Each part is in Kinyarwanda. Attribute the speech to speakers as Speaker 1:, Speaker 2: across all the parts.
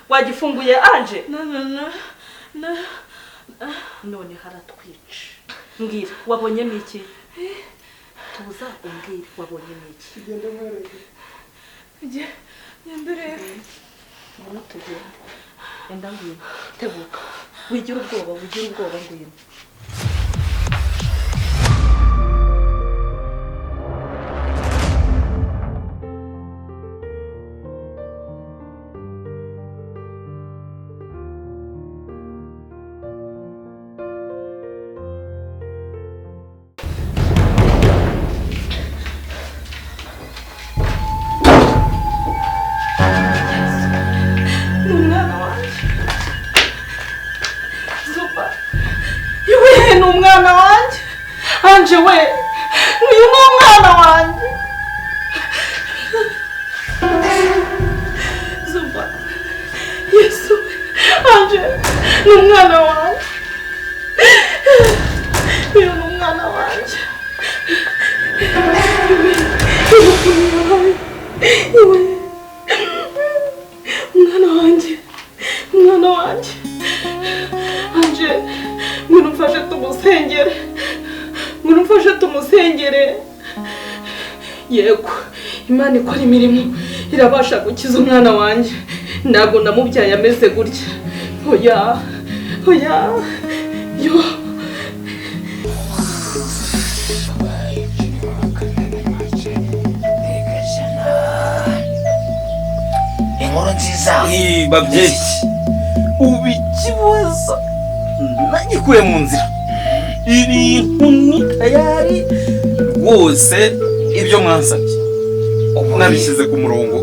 Speaker 1: wagifunguye anje none haratwica mbwira wabonye niki tuza umbwira wabonye niki
Speaker 2: Nyandure
Speaker 1: tugenda enda ngwino tebuka wigira ubwoba ngwino
Speaker 2: umwana wanje anje we uyu ni umwana wanje Zuba Yesu anje ni umwana wanje uyu ni umwana wanje umwana wanje anje Murumfashe tumusengere yego Imana ikora imirimo irabasha gukiza umwana wanje ntago namubyaye ameze gutya oya yo
Speaker 3: inkuru nziza
Speaker 4: babyeyi ubikibaza nagikuye mu nzira ibintu ni tayari rwose ibyo mwansabye nabishyize ku murongo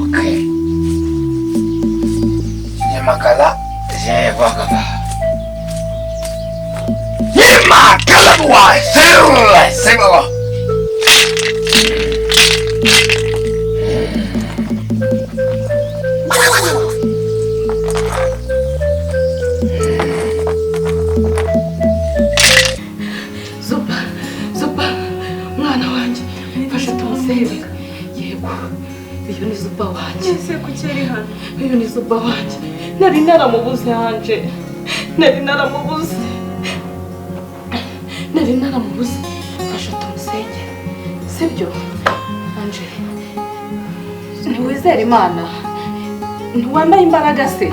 Speaker 3: okay Nyamakala jebagaba Nyamakala wa sebaba
Speaker 2: uyu ni Zuba wanje nari naramubuze anje nari naramubuze fasha tumusengere sibyo anje ntiwizere Imana ntiwambaye imbaraga se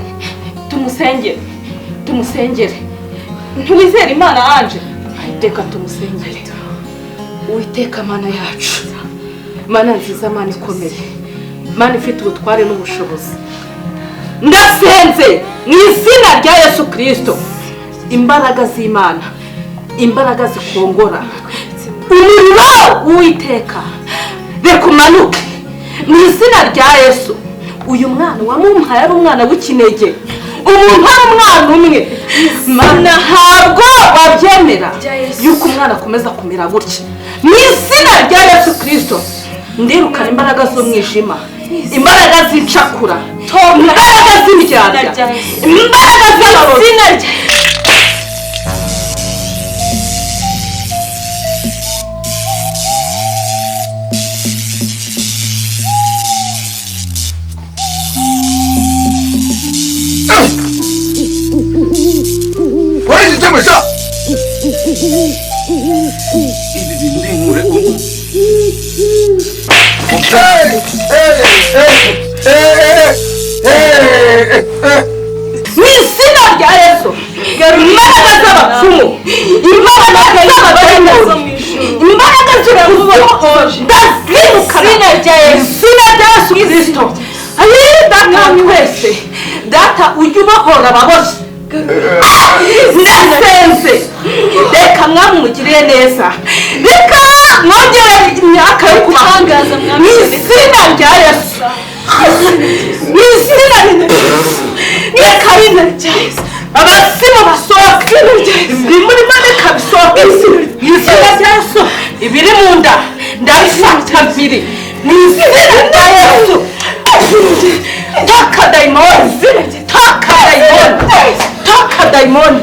Speaker 2: tumusengere ntiwizere Imana anje reka tumusengere Uwiteka Mana yacu Mana nziza Mana ikomeye Mana ifite ubutware n'ubushobozi ndasenze mu izina rya Yesu Kristo imbaraga z'Imana imbaraga zikongora umuriro w'Uwiteka bekumanuke mu izina rya Yesu uyu mwana wamumpaye ari umwana w'ikinege umuntu ari umwana umwe Mana ntabwo wabyemera yuko umwana akomeza kumera gutya mu izina rya Yesu Kristo ndirukana imbaraga z'umwijima imbaraga z'icakura imbaraga z'imiryarya imbaraga z'abarozi Misina rya Yesu imbaraga z'abapfumu imbaraga z'abadayimoni imbaraga z'ubuzima ndaziruka rya Yesu Kristo data wese data ujye ubahora ababoshye ndasenze reka mwamugiriye neza reka mwongere imyaka yo kubahangaza mw'izina rya Yesu mw'izina reka rino rya Yesu abasimu basohoka bimurimo reka bisohoke mw'izina rya Yesu ibiri mu nda ndabifata mpiri mw'izina rya Yesu taka daimoni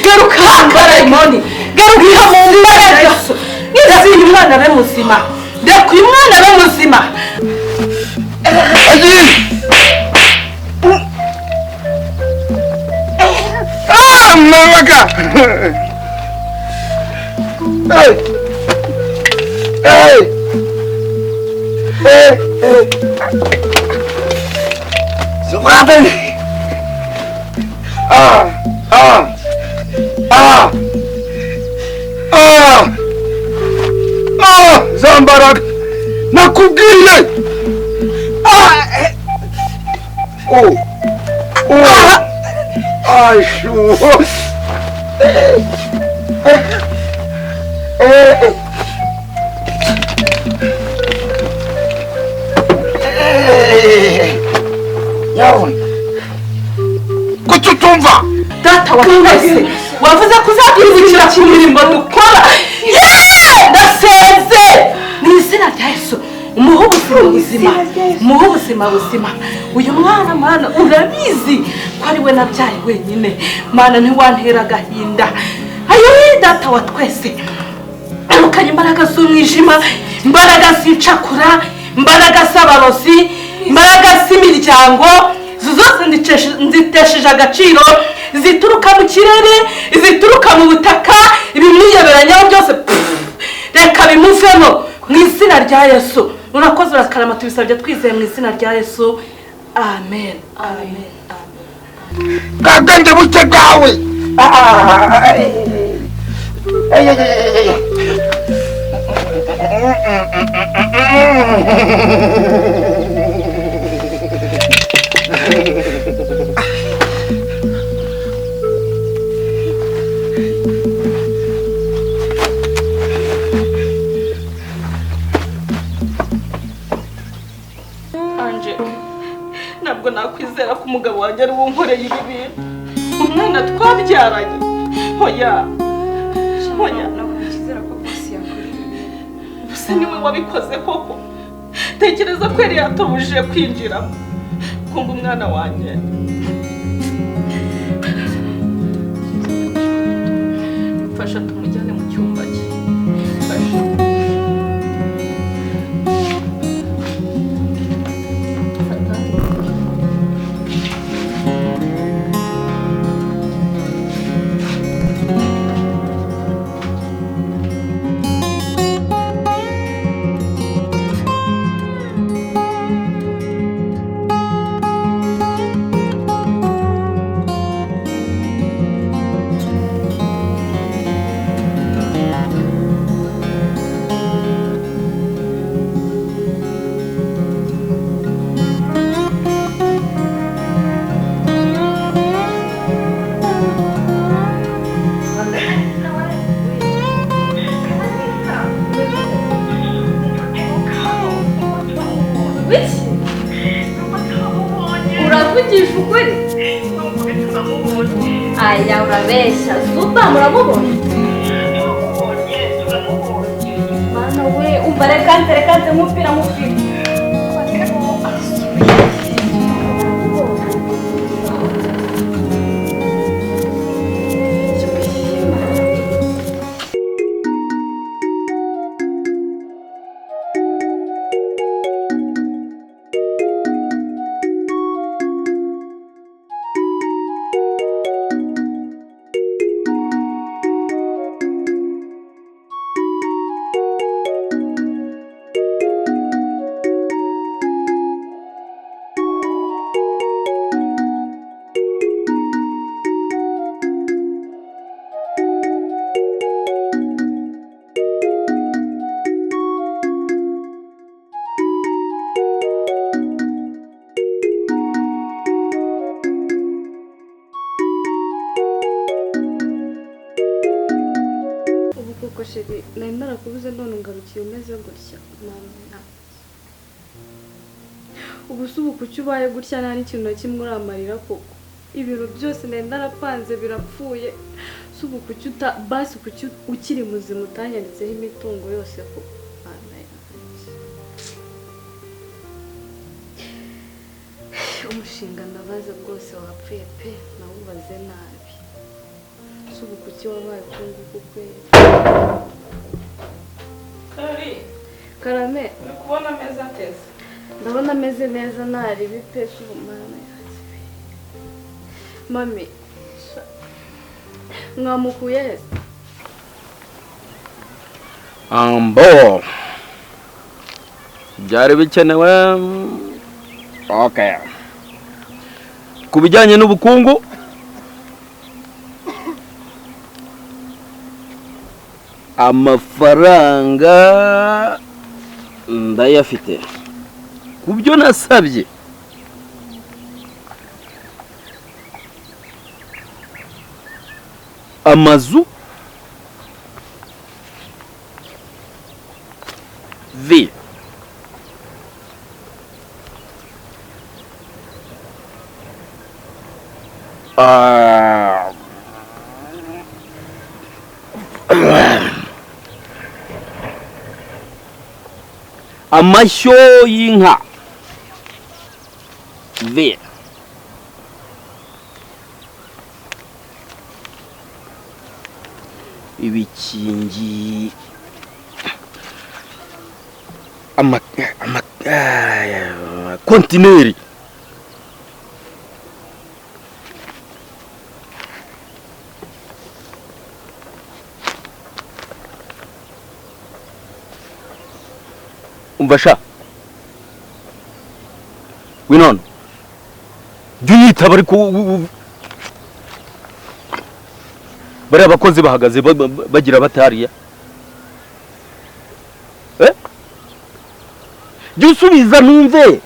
Speaker 2: garuka daimoni garuka mu mbaraga n'izindi mwana be muzima reka uyu mwana be muzima
Speaker 3: Maka. Hey. Hey. Hey. Semangat. Zambarak. Nakubwiye. Aishu. Kututumva.
Speaker 2: Data wa twese wavuze kuzatwibukira ku mirimo dukora. Ndasenze mu izina rya Yesu umuhe ubuzima buzima. Uyu mwana mana urabizi ko ari we nabyaye wenyine mana ntiwantera agahinda. Ayo data wa twese arukanye imbaraga z'umwijima, imbaraga z'icakura, imbaraga z'abarozi, imbaraga z'imiryango zose nditesheje agaciro, zituruka mu kirere, zituruka mu butaka, ibimwiyoberanyaho byose reka bimuvemo mu izina rya Yesu. Urakoze urakarama tubisabye twizeye mu izina rya Yesu. Amen. Amen.
Speaker 3: Kagende buke bwawe.
Speaker 2: Ntabwo nakwizera ko umugabo wanjye ari bunkoreye ibi bintu. Umwana twabyaranye. Hoya.
Speaker 5: Ntabwo nizera ko boss yakora ibi bintu.
Speaker 2: Gusa niwe wabikoze koko. Tekereza ko yari yatubujije kwinjira. Kumva umwana wanjye. Fasha tumujyane mu cyumba cye. Fasha.
Speaker 5: Uravugisha ukuri? Aya urabeshya. Zuba muramubona? Mana we umva reka nze mupira.
Speaker 1: Sheri nari narakubuze none ngarukiye umeze gutya mama. Ubu se ubu kuki ubaye gutya nta n'ikintu na kimwe uramarira koko? Ibintu byose nari narapanze birapfuye. Se ubu kuki basi kuki ukiri muzima utanyanditseho imitungo yose koko? Umushinga ndabaza rwose wapfuye pe nawubaze nabi. Ubu kuki wabaye kunguka kweli? Karame,
Speaker 2: kubona ameza ateze.
Speaker 1: Ndabona ameze neza ntari bipe subumana yazi. Mami. mwamukuye he?
Speaker 3: Ambo. Byari bikenewe. Okay. Kubijyanye n'ubukungu amafaranga ndayafite kubyo nasabye. Amazu V amashyo y'inka V ibikingi kontineri umvasha winone jyita bari ku bari abakozi bahagaze bagira batariya Jusubiza numve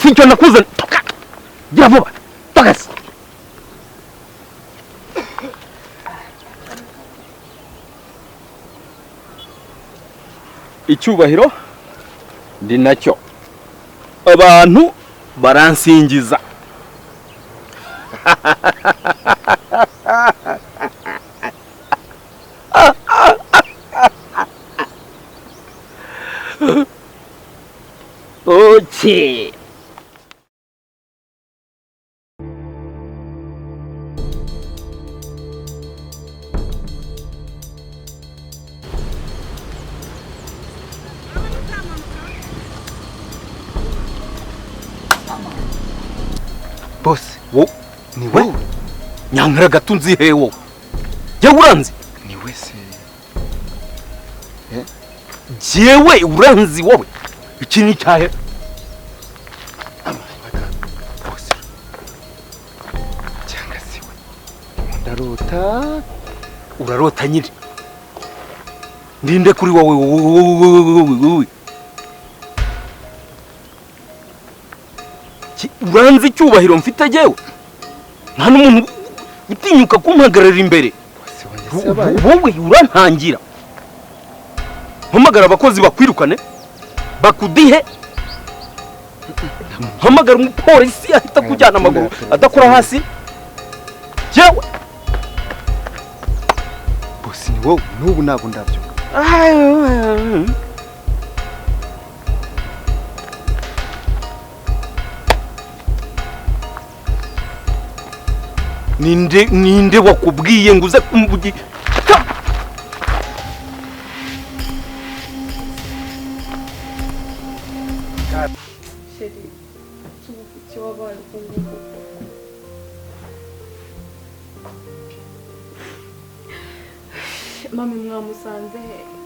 Speaker 3: sincyo nakuze gira vuba tagasi icyubahiro ndi nacyo abantu baransingiza Oche. Boss, wo ni wewe? Nyankara gatunzi hewo. Je uranzi? Ni wese. Jewe uranzi wowe. Iki ni cyahe? Cyangwa se we ndarota urarota nyiri ndinde kuri wowe uranzi icyubahiro mfite jewe nta n'umuntu utinyuka kumpagarara imbere wowe urantangira mpamagara abakozi bakwirukane bakudihe mpamagara umupolisi ahita kujyana amaguru adakora hasi yewe bosi ni wowe n'ubu ntabwo ndabyo ninde wakubwiye ngo uze kumvugi
Speaker 1: Sheri tubuki wabaye kunguko mami mwamusanze he